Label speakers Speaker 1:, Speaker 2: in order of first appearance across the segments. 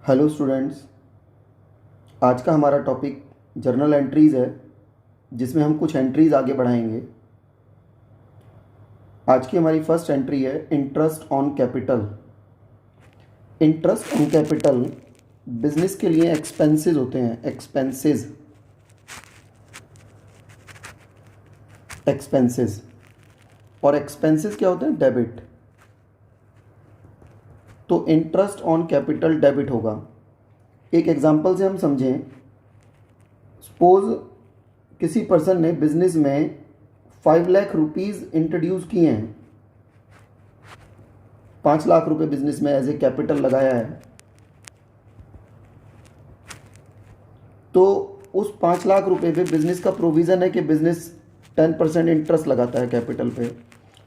Speaker 1: Hello students. आज का हमारा टॉपिक जर्नल एंट्रीज़ है, जिसमें हम कुछ एंट्रीज़ आगे बढ़ाएंगे। आज की हमारी फर्स्ट एंट्री है interest on capital. Interest on capital business के लिए एक्सपेंसेस होते हैं। एक्सपेंसेस और एक्सपेंसेस क्या होते हैं? डेबिट। तो इंटरेस्ट ऑन कैपिटल डेबिट होगा। एक एग्जांपल से हम समझें। सपोज किसी पर्सन ने बिजनेस में 5 लाख रुपीज़ इंट्रोड्यूस किए हैं, 5 लाख रुपए बिजनेस में एज ए कैपिटल लगाया है। तो उस 5 लाख रुपए पे बिजनेस का प्रोविज़न है कि बिजनेस 10% इंटरेस्ट लगाता है कैपिटल पे।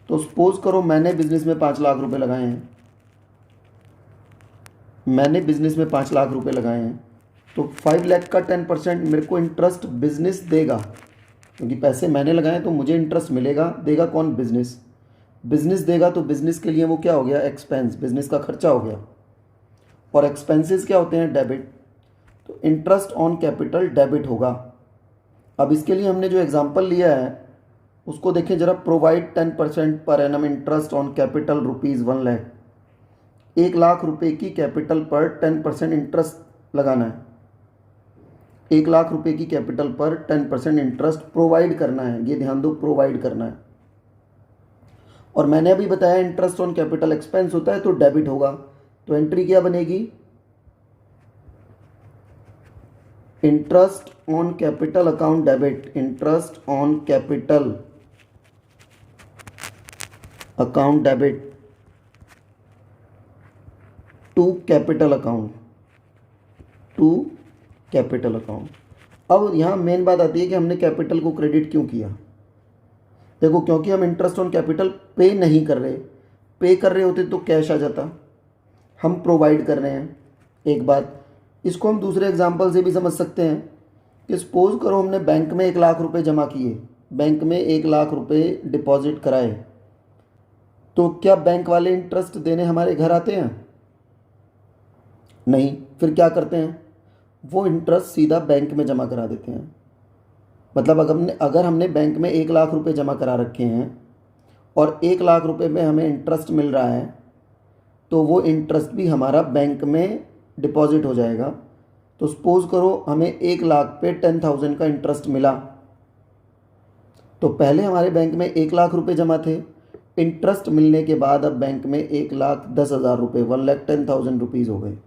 Speaker 1: तो सपोज करो मैंने बिजनेस में 5 लाख रुपए लगाए हैं, तो 5 लाख का 10% मेरे को इंटरेस्ट बिजनेस देगा, क्योंकि पैसे मैंने लगाए तो मुझे इंटरेस्ट मिलेगा। देगा कौन? बिजनेस देगा। तो बिजनेस के लिए वो क्या हो गया? एक्सपेंस, बिजनेस का खर्चा हो गया। और एक्सपेंसेस क्या होते हैं? डेबिट। तो इंटरेस्ट ऑन कैपिटल डेबिट होगा। अब इसके लिए हमने जो एग्जांपल लिया है उसको देखें ज़रा। Provide 10% per annum interest on capital ₹1,00,000। 1 lakh रुपए की कैपिटल पर 10% इंटरेस्ट लगाना है। 1 लाख रुपए की कैपिटल पर 10% इंटरेस्ट प्रोवाइड करना है। ये ध्यान दो, प्रोवाइड करना है। और मैंने अभी बताया इंटरेस्ट ऑन कैपिटल एक्सपेंस होता है, तो डेबिट होगा। तो एंट्री क्या बनेगी? Interest on capital account debit. Interest on capital account debit to capital account. अब यहाँ मेन बात आती है कि हमने कैपिटल को क्रेडिट क्यों किया। देखो, क्योंकि हम इंटरेस्ट ऑन कैपिटल पे नहीं कर रहे। पे कर रहे होते तो कैश आ जाता। हम प्रोवाइड कर रहे हैं। एक बात इसको हम दूसरे एग्जांपल से भी समझ सकते हैं कि सपोज करो हमने बैंक में 1 लाख रुपए जमा किए, बैंक में 1 लाख रुपए डिपॉजिट कराए। तो क्या बैंक वाले इंटरेस्ट देने हमारे घर आते हैं? नहीं। फिर क्या करते हैं? वो इंटरेस्ट सीधा बैंक में जमा करा देते हैं। मतलब अगर हमने बैंक में 1 लाख रुपए जमा करा रखे हैं और 1 लाख रुपए में हमें इंटरेस्ट मिल रहा है, तो वो इंटरेस्ट भी हमारा बैंक में डिपॉजिट हो जाएगा। तो सपोज करो हमें 1 लाख पे 10,000 का इंटरेस्ट मिला। तो पहले हमारे बैंक में 1 लाख रुपए जमा थे। इंटरेस्ट मिलने के बाद अब बैंक में 1,10,000 रुपये, 1,10,000 रुपीज़ हो गए।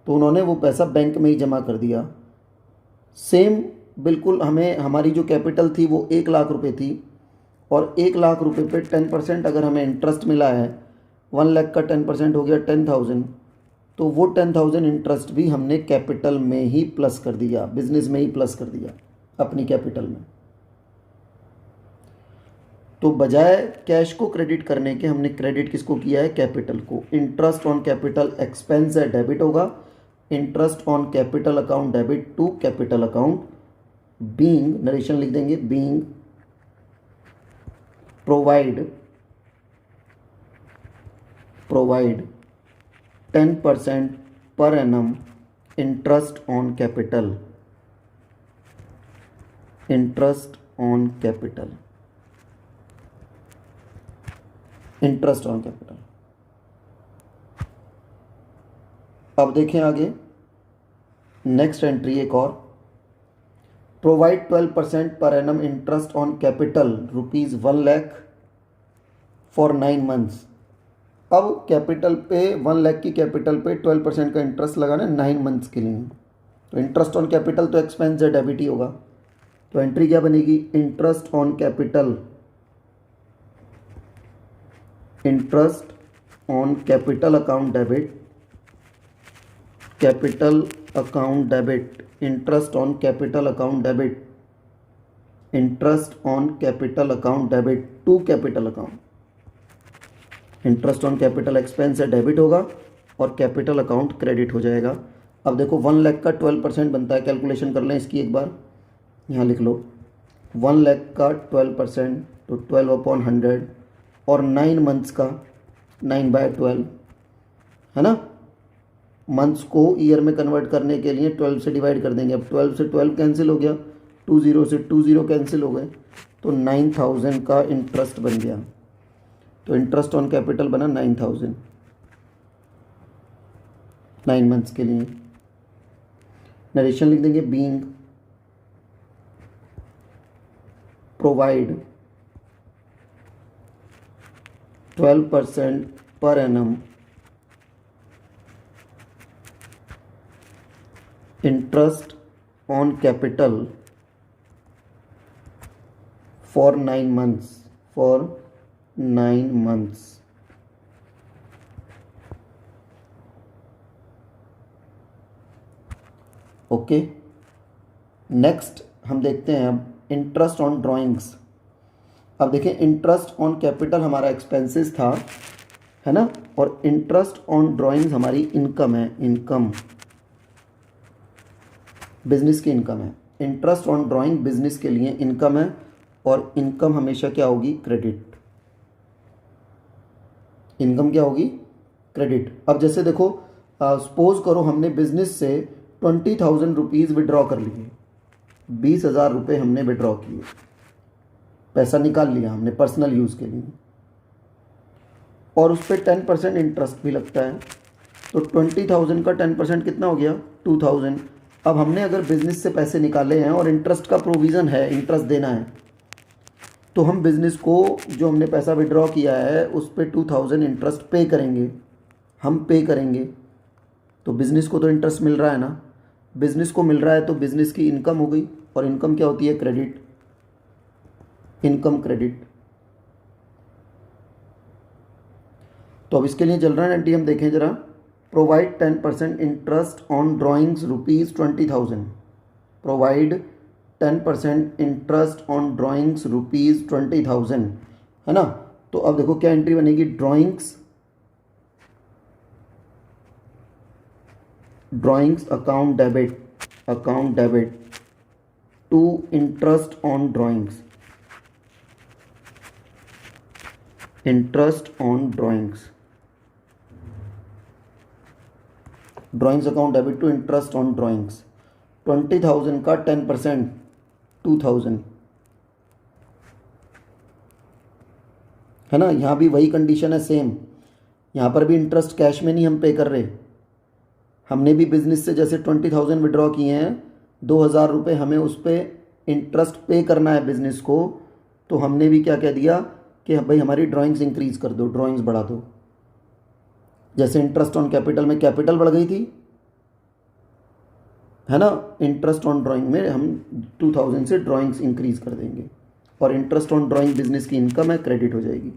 Speaker 1: तो उन्होंने वो पैसा बैंक में ही जमा कर दिया। सेम बिल्कुल हमें हमारी जो कैपिटल थी वो 1 लाख रुपए थी, और 1 लाख रुपए पे 10% अगर हमें इंटरेस्ट मिला है, 1 लाख का 10% हो गया 10,000। तो वो 10,000 इंटरेस्ट भी हमने कैपिटल में ही प्लस कर दिया, बिजनेस में ही प्लस कर दिया अपनी कैपिटल में। तो बजाय कैश को क्रेडिट करने के हमने क्रेडिट किसको किया है? कैपिटल को। इंटरेस्ट ऑन कैपिटल एक्सपेंस है, डेबिट होगा। Interest on capital account debit to capital account, being, narration लिख देंगे, being provide 10% per annum interest on capital. Interest on capital अब देखें आगे नेक्स्ट एंट्री एक और। प्रोवाइड 12% पर annum interest on capital ₹1,00,000 for 9 months. अब कैपिटल पे 1 लाख की कैपिटल पे 12% का इंटरेस्ट लगाना है 9 मंथ्स के लिए। तो इंटरेस्ट ऑन कैपिटल तो एक्सपेंस है, डेबिट ही होगा। तो एंट्री क्या बनेगी? Interest on capital account debit, capital account debit, interest on capital account debit, interest on capital account debit to capital account. Interest on capital expense है, debit होगा, और कैपिटल अकाउंट क्रेडिट हो जाएगा। अब देखो 1 लाख का 12% बनता है। कैलकुलेशन कर लें इसकी एक बार, यहाँ लिख लो। 1 लाख का 12% तो 12/100, और 9 मंथ्स का 9/12 है ना। मंथ्स को ईयर में कन्वर्ट करने के लिए 12 से डिवाइड कर देंगे। अब 12 से 12 कैंसिल हो गया, 20 से 20 कैंसिल हो गए, तो 9000 का इंटरेस्ट बन गया। तो इंटरेस्ट ऑन कैपिटल बना 9000 9 मंथ्स के लिए। नरेशन लिख देंगे, being provide 12% per annum interest on capital for 9 months, for 9 months। Okay, next हम देखते हैं अब इंटरेस्ट ऑन ड्राइंग्स। अब देखें, इंटरेस्ट ऑन कैपिटल हमारा एक्सपेंसेस था, है ना, और इंटरेस्ट ऑन ड्राइंग्स हमारी इनकम है, इनकम बिजनेस की इनकम है। इंटरेस्ट ऑन ड्राइंग बिजनेस के लिए इनकम है, और इनकम हमेशा क्या होगी, क्रेडिट। इनकम क्या होगी, क्रेडिट। अब जैसे देखो, सपोज करो हमने बिजनेस से 20,000 रुपीज़ विड्रॉ कर लिए, 20,000 रुपये हमने विड्रॉ किए, पैसा निकाल लिया हमने पर्सनल यूज़ के लिए, और उस पर 10% इंटरेस्ट भी लगता है। तो 20,000 का 10% कितना हो गया, 2,000। अब हमने अगर बिज़नेस से पैसे निकाले हैं और इंटरेस्ट का प्रोविज़न है, इंटरेस्ट देना है, तो हम बिज़नेस को जो हमने पैसा विड्रॉ किया है उस पर 2,000 इंटरेस्ट पे करेंगे, हम पे करेंगे। तो बिज़नेस को तो इंटरेस्ट मिल रहा है ना, बिज़नेस को मिल रहा है, तो बिज़नेस की इनकम हो गई, और इनकम क्या होती है, क्रेडिट, इनकम क्रेडिट। तो अब इसके लिए चल रहा है एंटी, हम देखें जरा, provide 10% interest on drawings ₹20,000, provide 10% interest on drawings ₹20,000, है ना। तो अब देखो क्या एंट्री बनेगी, drawings, drawings account debit, account debit to interest on drawings, interest on drawings, drawings account debit to interest on drawings. 20,000 का 10% 2,000, है ना। यहाँ भी वही कंडीशन है सेम, यहाँ पर भी इंटरेस्ट कैश में नहीं हम पे कर रहे, हमने भी बिजनेस से जैसे 20,000 विड्रॉ किए हैं, 2,000 रुपये हमें उस पर इंटरेस्ट पे करना है बिजनेस को। तो हमने भी क्या कह दिया कि भाई हमारी ड्राइंग्स इंक्रीज़ कर दो, ड्राइंग्स बढ़ा दो। जैसे इंटरेस्ट ऑन कैपिटल में कैपिटल बढ़ गई थी, है ना, इंटरेस्ट ऑन ड्राइंग में हम 2,000 से ड्राइंग्स इंक्रीज़ कर देंगे, और इंटरेस्ट ऑन ड्राइंग बिजनेस की इनकम है, क्रेडिट हो जाएगी।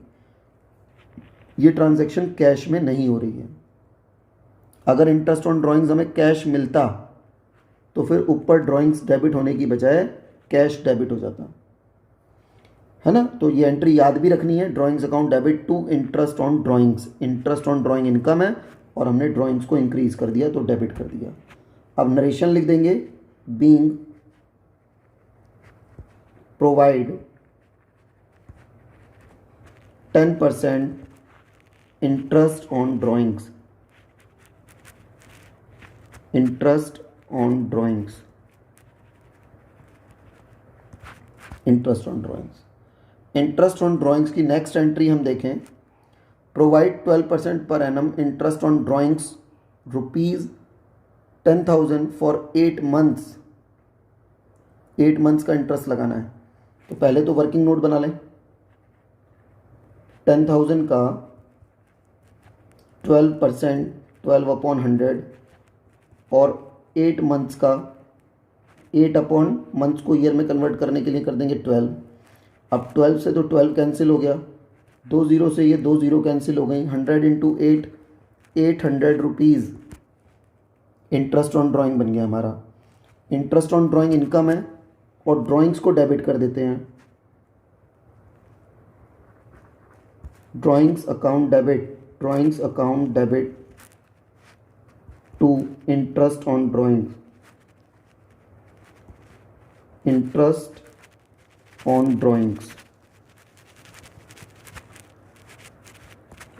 Speaker 1: ये ट्रांजैक्शन कैश में नहीं हो रही है। अगर इंटरेस्ट ऑन ड्राइंग्स हमें कैश मिलता तो फिर ऊपर ड्राइंग्स डेबिट होने की बजाय कैश डेबिट हो जाता, है ना। तो ये एंट्री याद भी रखनी है, drawings account debit to interest on drawings. Interest on drawing income है, और हमने ड्राइंग्स को इंक्रीज कर दिया तो डेबिट कर दिया। अब नरेशन लिख देंगे, being provide 10% interest on drawings, interest on drawings, interest on drawings. Interest on drawings की नेक्स्ट एंट्री हम देखें, प्रोवाइड 12% पर annum interest on drawings ₹10,000 for 8 months. 8 months का इंटरेस्ट लगाना है, तो पहले तो वर्किंग नोट बना लें। 10,000 का 12%, 12/100, और 8 मंथ्स का 8 मंथ्स को ईयर में कन्वर्ट करने के लिए कर देंगे 12। अब 12 से तो 12 कैंसिल हो गया, 2 0 से ये 2 0 कैंसिल हो गई, 100 into 8, 800 rupees interest on drawing बन गया हमारा। इंटरेस्ट ऑन ड्राइंग इनकम है, और ड्राइंग्स को डेबिट कर देते हैं, drawings account debit, drawings account debit to interest on drawings, interest on drawings,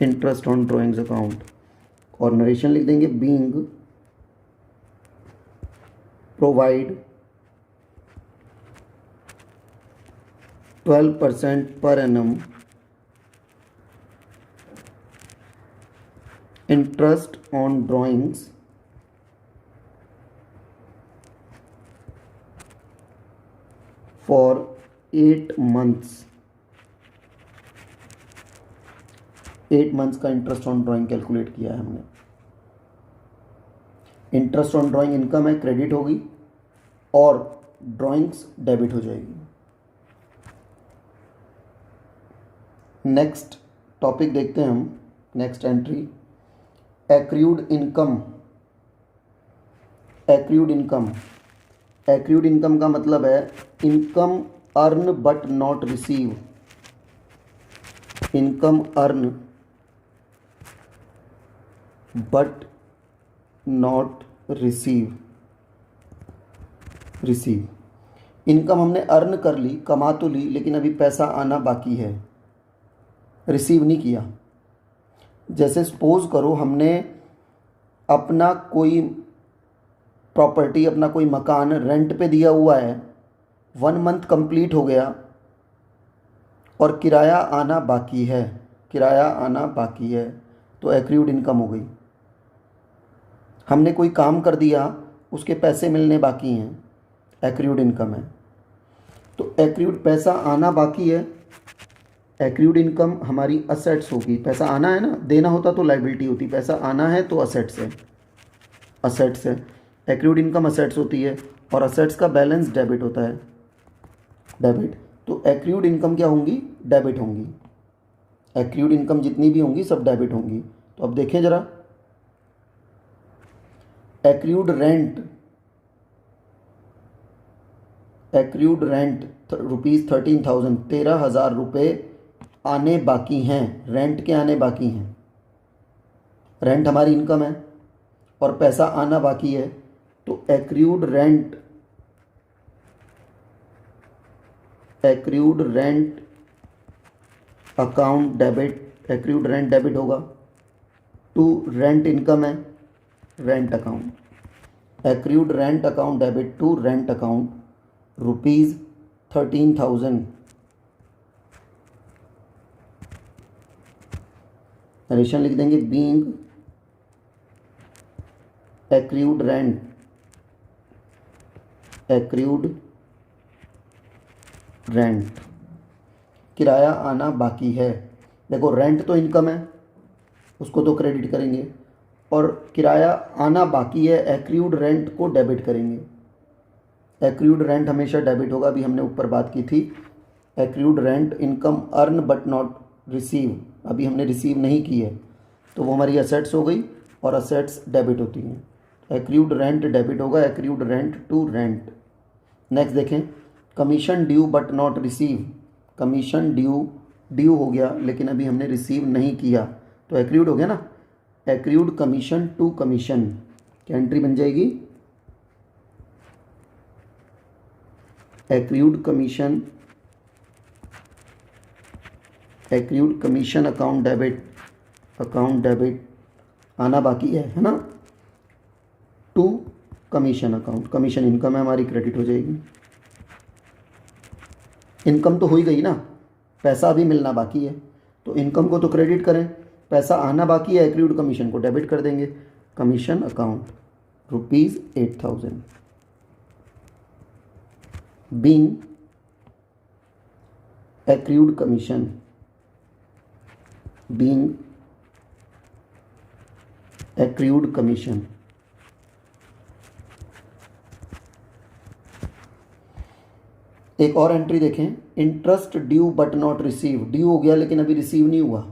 Speaker 1: interest on drawings account. और नरेशन लिख देंगे, being provide 12% per annum interest on drawings for 8 months। 8 months का इंटरेस्ट ऑन ड्राइंग कैलकुलेट किया है हमने। Interest on drawing income है, credit होगी और ड्राइंग्स डेबिट हो जाएगी। नेक्स्ट टॉपिक देखते हैं हम, next entry accrued income. Accrued income, accrued income का मतलब है income earn but not receive. Income earn but not receive. Income हमने अर्न कर ली, कमा तो ली, लेकिन अभी पैसा आना बाकी है, रिसीव नहीं किया। जैसे सपोज करो हमने अपना कोई प्रॉपर्टी, अपना कोई मकान रेंट पे दिया हुआ है, 1 मंथ कंप्लीट हो गया और किराया आना बाकी है, किराया आना बाकी है, तो एक्रूड इनकम हो गई। हमने कोई काम कर दिया, उसके पैसे मिलने बाकी हैं, एक्रूड इनकम है। तो एक्रूड पैसा आना बाकी है, एक्रूड इनकम हमारी असेट्स होगी। पैसा आना है ना, देना होता तो लाइबिलिटी होती, पैसा आना है तो असेट्स है, असेट्स है। एक्रूड इनकम असेट्स होती है और असेट्स का बैलेंस डेबिट होता है, डेबिट। तो एक्रूड इनकम क्या होंगी, डेबिट होंगी। एक्रूड इनकम जितनी भी होंगी सब डेबिट होंगी। तो अब देखें ज़रा, एक्रूड रेंट, एक्रूड रेंट ₹13,000, 13,000 रुपये आने बाकी हैं। रेंट के आने बाकी हैं, रेंट हमारी इनकम है और पैसा आना बाकी है, तो accrued rent, accrued rent account debit, accrued rent debit होगा टू रेंट इनकम है, rent account. Accrued rent account debit to rent account ₹13,000। Narration लिख देंगे, being accrued rent, accrued rent, किराया आना बाकी है। देखो रेंट तो इनकम है, उसको तो क्रेडिट करेंगे, और किराया आना बाकी है, एक्रूड रेंट को डेबिट करेंगे। एक्रूड रेंट हमेशा डेबिट होगा, अभी हमने ऊपर बात की थी। Accrued rent income earn but not receive, अभी हमने रिसीव नहीं की है, तो वो हमारी असेट्स हो गई और असेट्स डेबिट होती हैं। एक्रूड रेंट डेबिट होगा, accrued rent to rent. Next देखें, commission due but not receive. Commission due, due हो गया लेकिन अभी हमने रिसीव नहीं किया, तो एक्रूड हो गया ना। एक्रूड कमीशन टू कमीशन, क्या एंट्री बन जाएगी, accrued commission, accrued commission account debit, account debit आना बाकी है ना, to commission account. Commission income है हमारी, क्रेडिट हो जाएगी। इनकम तो हो ही गई ना, पैसा अभी मिलना बाकी है, तो इनकम को तो क्रेडिट करें, पैसा आना बाकी है, एक्रूड कमीशन को डेबिट कर देंगे। Commission account ₹8,000 being accrued commission, being accrued commission. एक और एंट्री देखें, interest due but not receive. Due हो गया लेकिन अभी रिसीव नहीं हुआ।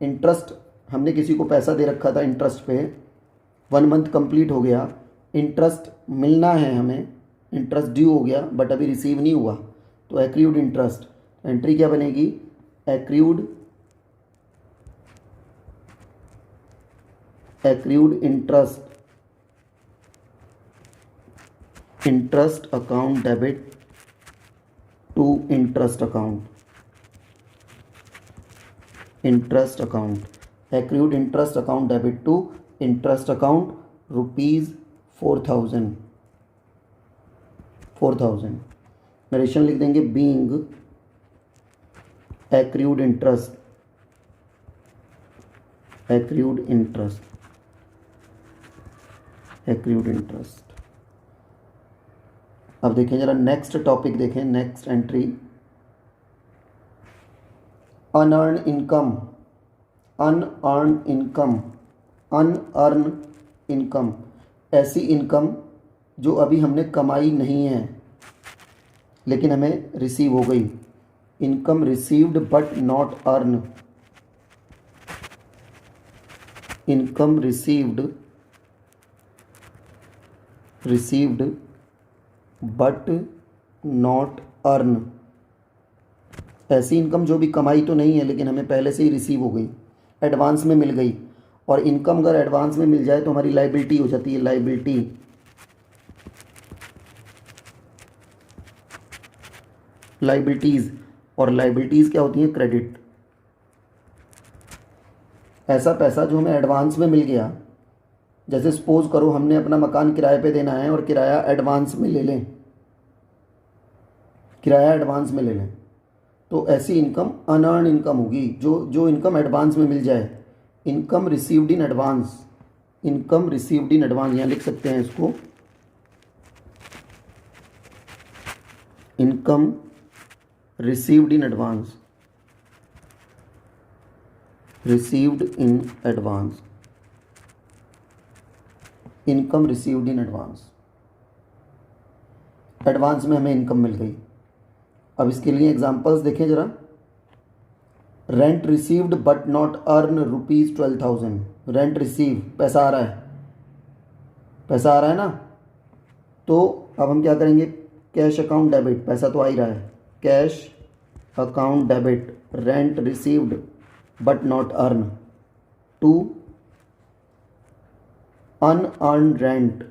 Speaker 1: इंटरेस्ट, हमने किसी को पैसा दे रखा था इंटरेस्ट पे, 1 मंथ कंप्लीट हो गया, इंटरेस्ट मिलना है हमें, इंटरेस्ट ड्यू हो गया बट अभी रिसीव नहीं हुआ, तो एक्रूड इंटरेस्ट। एंट्री क्या बनेगी, accrued, accrued interest, interest account debit to interest account, interest account, accrued interest account debit to interest account ₹4,000। 4000। Narration लिख देंगे being accrued interest, accrued interest, accrued interest. अब देखें जरा नेक्स्ट टॉपिक देखें, next entry unearned income, unearned income, unearned income, ऐसी income जो अभी हमने कमाई नहीं है लेकिन हमें रिसीव हो गई। Income received but not earn, income received, received but not earn, ऐसी इनकम जो भी कमाई तो नहीं है लेकिन हमें पहले से ही रिसीव हो गई, एडवांस में मिल गई। और इनकम अगर एडवांस में मिल जाए तो हमारी लाइबिलिटी हो जाती है, लाइबिलिटी, लाइबिलिटीज़। और लाइबिलिटीज़ क्या होती हैं? क्रेडिट। ऐसा पैसा जो हमें एडवांस में मिल गया, जैसे सपोज करो हमने अपना मकान किराए पे देना है और किराया एडवांस में ले लें, किराया एडवांस में ले लें, तो ऐसी इनकम अनअर्न इनकम होगी। जो इनकम एडवांस में मिल जाए, income received in advance, income received in advance, यहाँ लिख सकते हैं इसको, income received in advance, received in advance, income received in advance, advance में हमें इनकम मिल गई। अब इसके लिए एग्जांपल्स देखें जरा। Rent received but not earn ₹12,000, rent receive, पैसा आ रहा है, पैसा आ रहा है ना, तो अब हम क्या करेंगे? कैश अकाउंट डेबिट, पैसा तो आ ही रहा है, cash account debit, rent received but not earned, to unearned rent,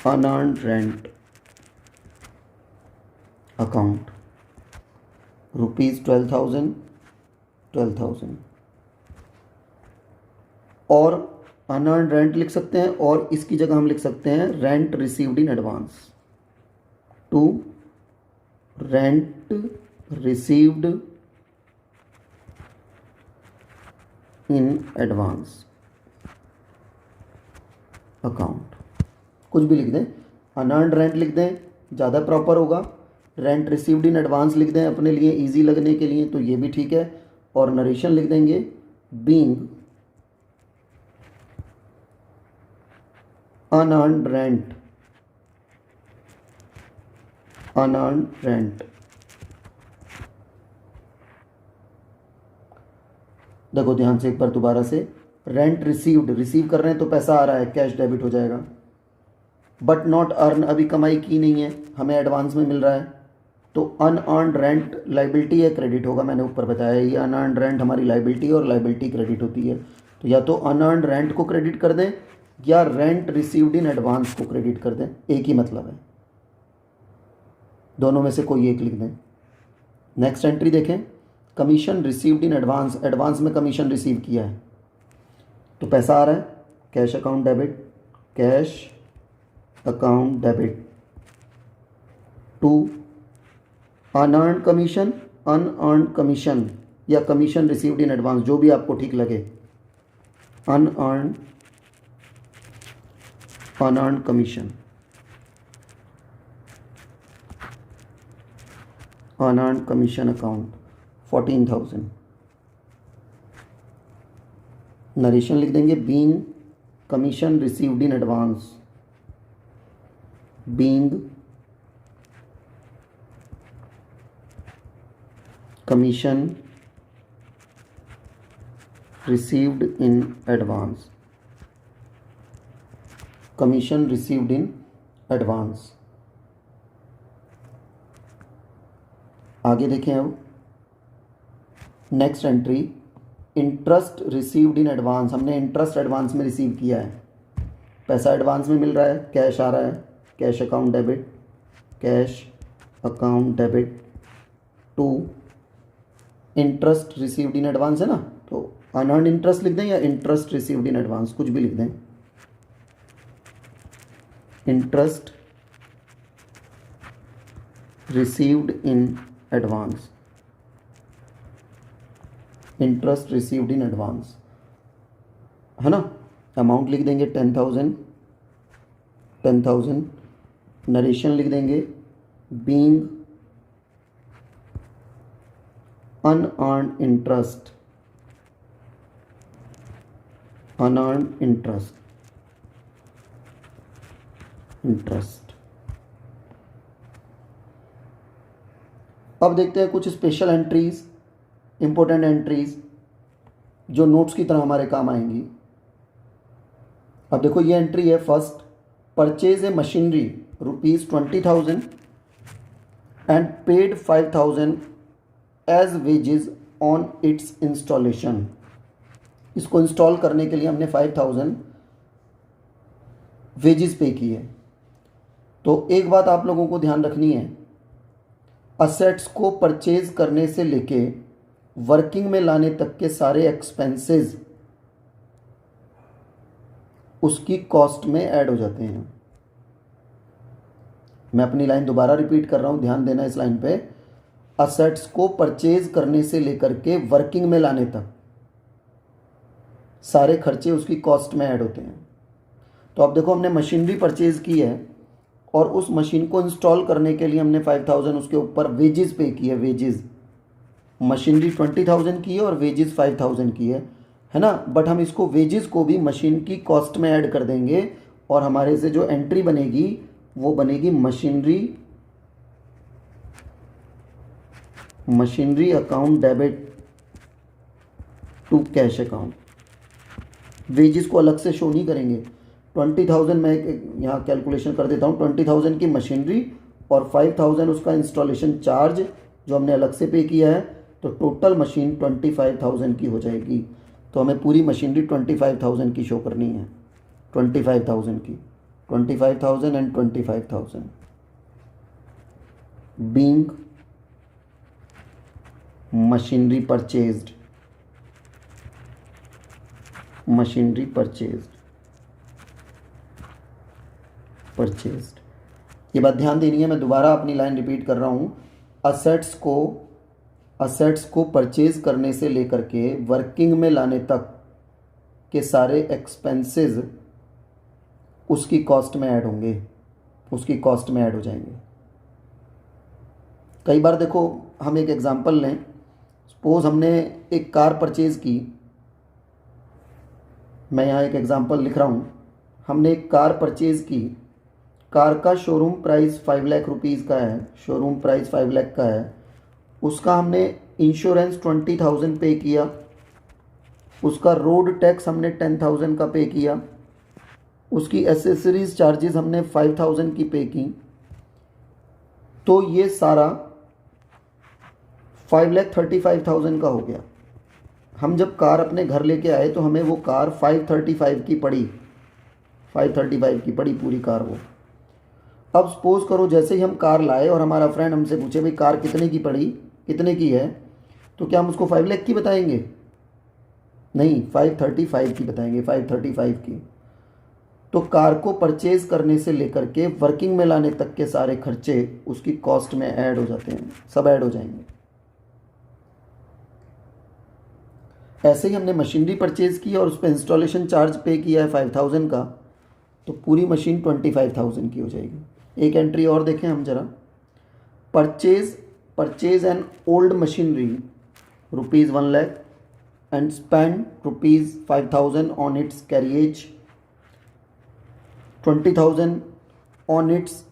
Speaker 1: unearned rent account, ₹12,000, 12,000। और अनअर्न्ड रेंट लिख सकते हैं और इसकी जगह हम लिख सकते हैं rent received in advance, to rent received in advance account. कुछ भी लिख दें, अनअर्न्ड रेंट लिख दें, ज़्यादा प्रॉपर होगा। रेंट रिसीव्ड इन एडवांस लिख दें अपने लिए इजी लगने के लिए, तो ये भी ठीक है। और नरेशन लिख देंगे being unearned rent, unearned rent. देखो ध्यान से एक बार दोबारा से, रेंट रिसीव्ड, रिसीव कर रहे हैं तो पैसा आ रहा है, कैश डेबिट हो जाएगा। बट नॉट अर्न, अभी कमाई की नहीं है, हमें एडवांस में मिल रहा है, तो अनअर्न्ड रेंट लाइबिलिटी है, क्रेडिट होगा। मैंने ऊपर बताया ये अनअर्न्ड रेंट हमारी लाइबिलिटी और लाइबिलिटी क्रेडिट होती है। तो या तो अनअर्न्ड रेंट को क्रेडिट कर दें या रेंट रिसीव्ड इन एडवांस को क्रेडिट कर दें, एक ही मतलब है, दोनों में से कोई एक लिख दें। नेक्स्ट एंट्री देखें, commission received in advance, advance में कमीशन रिसीव किया है तो पैसा आ रहा है, cash account debit, cash account debit, to unearned commission, unearned commission या कमीशन रिसीव्ड इन एडवांस, जो भी आपको ठीक लगे, unearned, unearned commission, unearned commission account 14,000। Narration लिख देंगे being commission received in advance, being commission received in advance, commission received in advance. आगे देखें अब next entry, interest received in advance, हमने इंटरेस्ट एडवांस में रिसीव किया है, पैसा एडवांस में मिल रहा है, कैश आ रहा है, cash account debit, cash account debit, to interest received in advance है ना, तो अनअर्न्ड इंटरेस्ट लिख दें या इंटरेस्ट रिसीव्ड इन एडवांस, कुछ भी लिख दें, interest received in advance, interest received in advance, है ना। अमाउंट लिख देंगे 10,000, नरेशन लिख देंगे being unearned interest, unearned interest, अब देखते हैं कुछ स्पेशल एंट्रीज, इंपॉर्टेंट एंट्रीज जो नोट्स की तरह हमारे काम आएंगी। अब देखो ये एंट्री है first, purchase a machinery ₹20,000 and paid 5,000 as wages on its installation. इसको इंस्टॉल करने के लिए हमने 5,000 वेजेस पे किए। तो एक बात आप लोगों को ध्यान रखनी है, असेट्स को परचेज करने से लेके वर्किंग में लाने तक के सारे एक्सपेंसेस उसकी कॉस्ट में ऐड हो जाते हैं। मैं अपनी लाइन दोबारा रिपीट कर रहा हूं, ध्यान देना इस लाइन पे। असेट्स को परचेज करने से लेकर के वर्किंग में लाने तक सारे खर्चे उसकी कॉस्ट में ऐड होते हैं। तो अब देखो हमने मशीनरी परचेज की है और उस मशीन को इंस्टॉल करने के लिए हमने 5,000 उसके ऊपर वेजेस पे की है। वेजेस, मशीनरी 20,000 की है और वेजेस 5,000 की है ना। बट हम इसको वेजेस को भी मशीन की कॉस्ट में ऐड कर देंगे और हमारे से जो एंट्री बनेगी वो बनेगी machinery account debit to cash account. Wages को अलग से शो नहीं करेंगे। 20,000 मैं यहाँ कैलकुलेशन कर देता हूँ, 20,000 की मशीनरी और 5,000 उसका इंस्टॉलेशन चार्ज जो हमने अलग से पे किया है, तो टोटल मशीन 25,000 की हो जाएगी। तो हमें पूरी मशीनरी 25,000 की शो करनी है, 25,000 की, 25,000 and 25,000 being machinery purchased, machinery purchased. ये बात ध्यान देनी है, मैं दोबारा अपनी लाइन रिपीट कर रहा हूँ। असेट्स को परचेज करने से लेकर के वर्किंग में लाने तक के सारे एक्सपेंसेस उसकी कॉस्ट में ऐड होंगे, उसकी कॉस्ट में ऐड हो जाएंगे। कई बार देखो, हम एक एग्जांपल लें, सपोज हमने एक कार परचेज की, मैं यहाँ एक एग्जांपल लिख रहा हूँ। हमने एक कार परचेज की, कार का शोरूम प्राइस 5 लाख रुपीज़ का है, शोरूम प्राइस 5 लाख का है। उसका हमने इंश्योरेंस 20,000 पे किया, उसका रोड टैक्स हमने 10,000 का पे किया, उसकी एसेसरीज चार्जेस हमने 5,000 की पे की। तो ये सारा 5,35,000 का हो गया। हम जब कार अपने घर लेके आए तो हमें वो कार 535 की पड़ी, 535 की पड़ी पूरी कार वो। अब सपोज करो जैसे ही हम कार लाए और हमारा फ्रेंड हमसे पूछे भाई कार कितने की पड़ी, कितने की है, तो क्या हम उसको 5 लाख की बताएंगे? नहीं, 535 की बताएंगे, 535 की। तो कार को परचेज करने से लेकर के वर्किंग में लाने तक के सारे खर्चे उसकी कॉस्ट में ऐड हो जाते हैं, सब ऐड हो जाएंगे। ऐसे ही हमने मशीनरी परचेज की और उस पर इंस्टॉलेशन चार्ज पे किया है 5,000 का, तो पूरी मशीन 25,000 की हो जाएगी। एक एंट्री और देखें हम जरा, purchase an old machinery ₹1 lakh and spend ₹5,000 on its carriage, 20,000 on its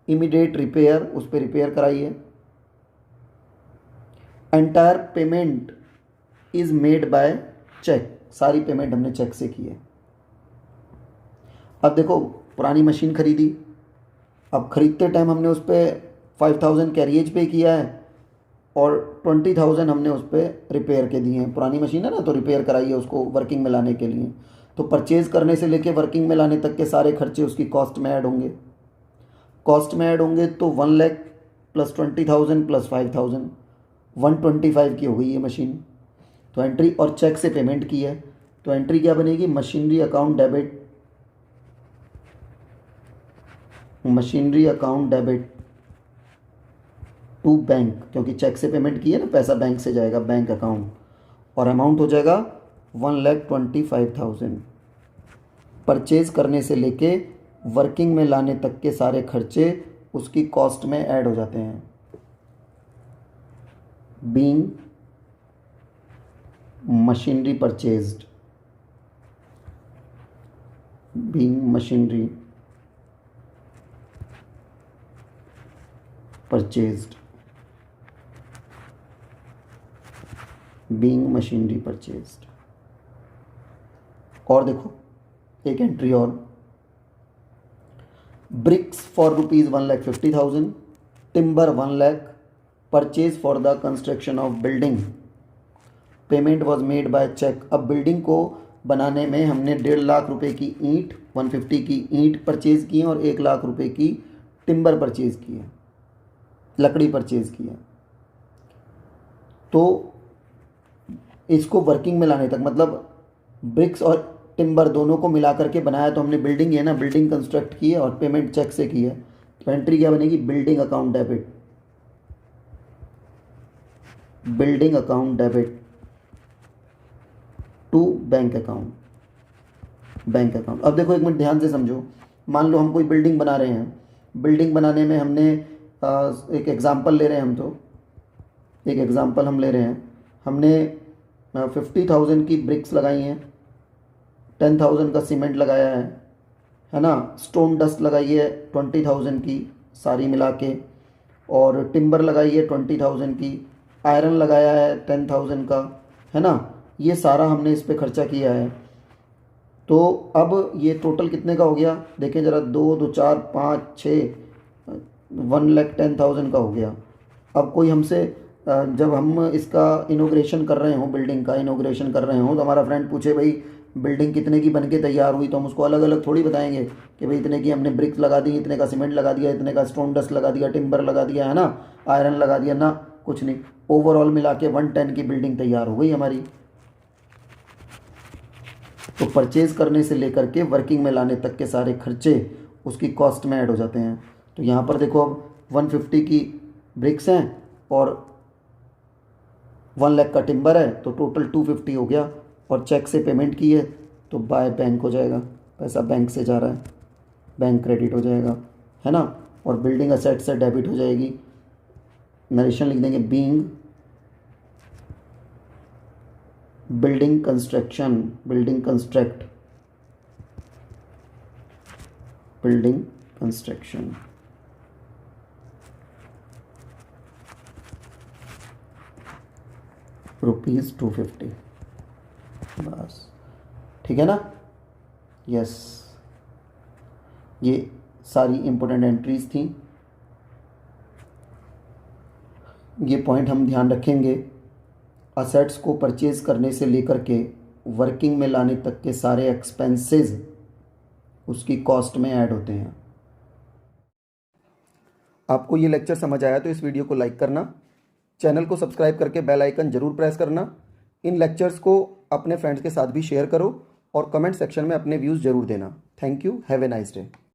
Speaker 1: immediate repair, उस पर रिपेयर कराइए। Entire payment is made by cheque, सारी पेमेंट हमने चेक से की है। अब देखो, पुरानी मशीन खरीदी, अब खरीदते टाइम हमने उस पर 5,000 कैरिएज पे किया है और 20,000 हमने उस पर रिपेयर के दिए हैं। पुरानी मशीन है ना, तो रिपेयर कराइए उसको वर्किंग में लाने के लिए। तो परचेज करने से लेके वर्किंग में लाने तक के सारे खर्चे उसकी कॉस्ट में ऐड होंगे। कॉस्ट में ऐड होंगे तो 1 लाख प्लस 20,000 प्लस 5,000, 125 की हो गई ये मशीन। तो एंट्री, और चेक से पेमेंट की है, तो एंट्री क्या बनेगी? Machinery account debit machinery account debit to bank, क्योंकि चेक से पेमेंट की है ना, पैसा बैंक से जाएगा बैंक अकाउंट, और अमाउंट हो जाएगा 1,25,000। परचेज करने से लेके वर्किंग में लाने तक के सारे खर्चे उसकी कॉस्ट में ऐड हो जाते हैं। Being machinery purchased, being machinery purchased, being machinery purchased. और देखो एक एंट्री और, bricks for ₹1,50,000, timber 1 lakh, purchase for the construction of building, payment was made by cheque. अब बिल्डिंग को बनाने में हमने 1.5 लाख रुपए की ईंट, 150 की ईंट परचेज की है और 1 लाख रुपए की टिम्बर परचेज की है, लकड़ी परचेज की है। तो इसको वर्किंग में लाने तक, मतलब ब्रिक्स और टिम्बर दोनों को मिला करके बनाया तो हमने बिल्डिंग है ना, बिल्डिंग कंस्ट्रक्ट की है और पेमेंट चेक से की है। तो एंट्री क्या बनेगी, building account debit, building account debit to bank account, bank account. अब देखो एक मिनट ध्यान से समझो, मान लो हम कोई बिल्डिंग बना रहे हैं, बिल्डिंग बनाने में हमने एक एग्जांपल ले रहे हैं, हम तो एक एग्जांपल हम ले रहे हैं, हमने 50,000 की ब्रिक्स लगाई हैं, 10,000 का सीमेंट लगाया है ना, स्टोन डस्ट लगाई है 20,000 की सारी मिला के, और टिम्बर लगाई है 20,000 की, आयरन लगाया है 10,000 का, है ना, ये सारा हमने इस पे खर्चा किया है। तो अब ये टोटल कितने का हो गया, देखें ज़रा, 2 2 4 5 6, 1,10,000 का हो गया। अब कोई हमसे जब हम इसका इनोग्रेशन कर रहे हों, बिल्डिंग का इनोग्रेशन कर रहे हों, तो हमारा फ्रेंड पूछे भाई बिल्डिंग कितने की बन के तैयार हुई, तो हम उसको अलग अलग थोड़ी बताएंगे कि भाई इतने की हमने ब्रिक्स लगा दी, इतने का सीमेंट लगा दिया, इतने का स्टोन डस्ट लगा दिया, टिम्बर लगा दिया, है ना, आयरन लगा दिया ना, कुछ नहीं। ओवरऑल मिला के 110 की बिल्डिंग तैयार हो गई हमारी। तो परचेज करने से लेकर के वर्किंग में लाने तक के सारे खर्चे उसकी कॉस्ट में ऐड हो जाते हैं। तो यहाँ पर देखो अब 150 की ब्रिक्स हैं और 1 लाख का टिम्बर है, तो टोटल 250 हो गया, और चेक से पेमेंट की है तो बाय बैंक हो जाएगा, पैसा बैंक से जा रहा है, बैंक क्रेडिट हो जाएगा, है ना, और बिल्डिंग असेट से डेबिट हो जाएगी। नरेशन लिख देंगे, being building construction, building construct, building construction, ₹250, बस, ठीक है ना। यस, ये सारी इंपॉर्टेंट एंट्रीज थी, ये पॉइंट हम ध्यान रखेंगे। असेट्स को परचेज करने से लेकर के वर्किंग में लाने तक के सारे एक्सपेंसेस उसकी कॉस्ट में ऐड होते हैं। आपको ये लेक्चर समझ आया तो इस वीडियो को लाइक करना, चैनल को सब्सक्राइब करके बेल आइकन जरूर प्रेस करना। इन लेक्चर्स को अपने फ्रेंड्स के साथ भी शेयर करो और कमेंट सेक्शन में अपने व्यूज़ जरूर देना। Thank you, have a nice day.